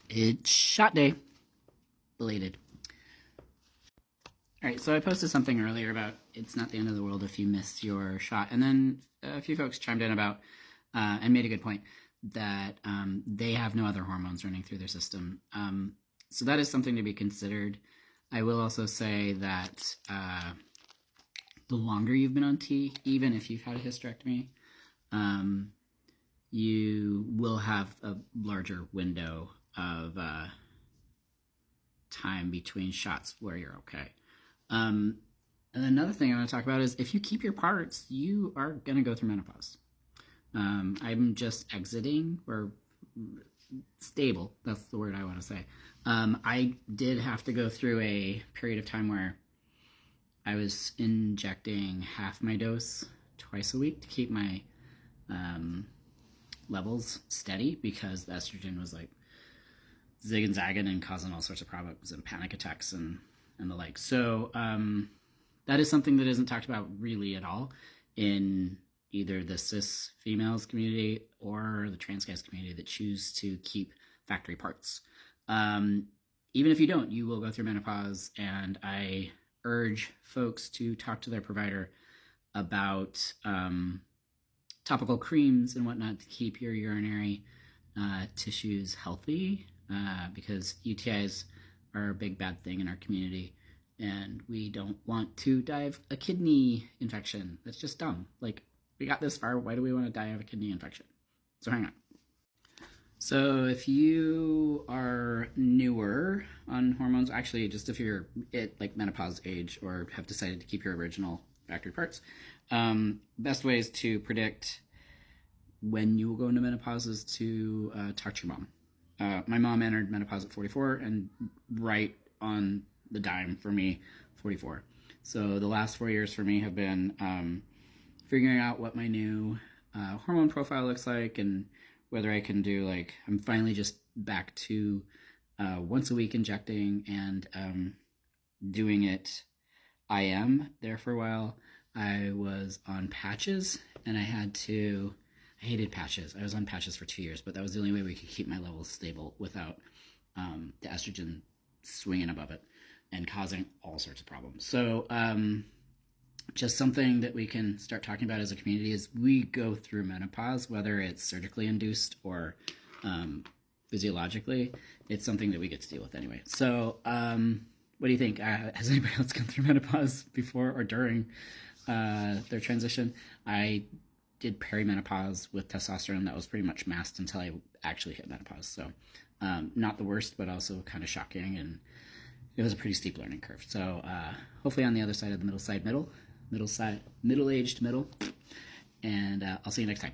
It's shot day. Belated. All right, so I posted something earlier about it's not the end of the world if you miss your shot. And then a few folks chimed in about, and made a good point, that they have no other hormones running through their system. So that is something to be considered. I will also say that the longer you've been on T, even if you've had a hysterectomy, you will have a larger window of time between shots where you're okay. And another thing I want to talk about is if you keep your parts, you are going to go through menopause. I'm just exiting or stable. That's the word I want to say. I did have to go through a period of time where I was injecting half my dose twice a week to keep my levels steady because the estrogen was like zigging zagging and causing all sorts of problems and panic attacks and the like. So that is something that isn't talked about really at all in either the cis females community or the trans guys community that choose to keep factory parts. Even if you don't, you will go through menopause, and I urge folks to talk to their provider about topical creams and whatnot to keep your urinary tissues healthy, because UTIs are a big bad thing in our community, and we don't want to die of a kidney infection. That's just dumb. Like, we got this far, why do we want to die of a kidney infection? So hang on. So if you are newer on hormones, actually just if you're at like menopause age or have decided to keep your original factory parts, best ways to predict when you will go into menopause is to talk to your mom. My mom entered menopause at 44, and right on the dime for me, 44. So the last 4 years for me have been figuring out what my new hormone profile looks like and whether I can do, like, I'm finally just back to once a week injecting and doing it IM. There for a while I was on patches, and I hated patches. I was on patches for 2 years, but that was the only way we could keep my levels stable without the estrogen swinging above it and causing all sorts of problems. So just something that we can start talking about as a community is we go through menopause, whether it's surgically induced or physiologically. It's something that we get to deal with anyway. So what do you think? Has anybody else gone through menopause before or during their transition? I did perimenopause with testosterone that was pretty much masked until I actually hit menopause. So not the worst, but also kind of shocking, and it was a pretty steep learning curve. So hopefully on the other side of the middle-aged middle, and I'll see you next time.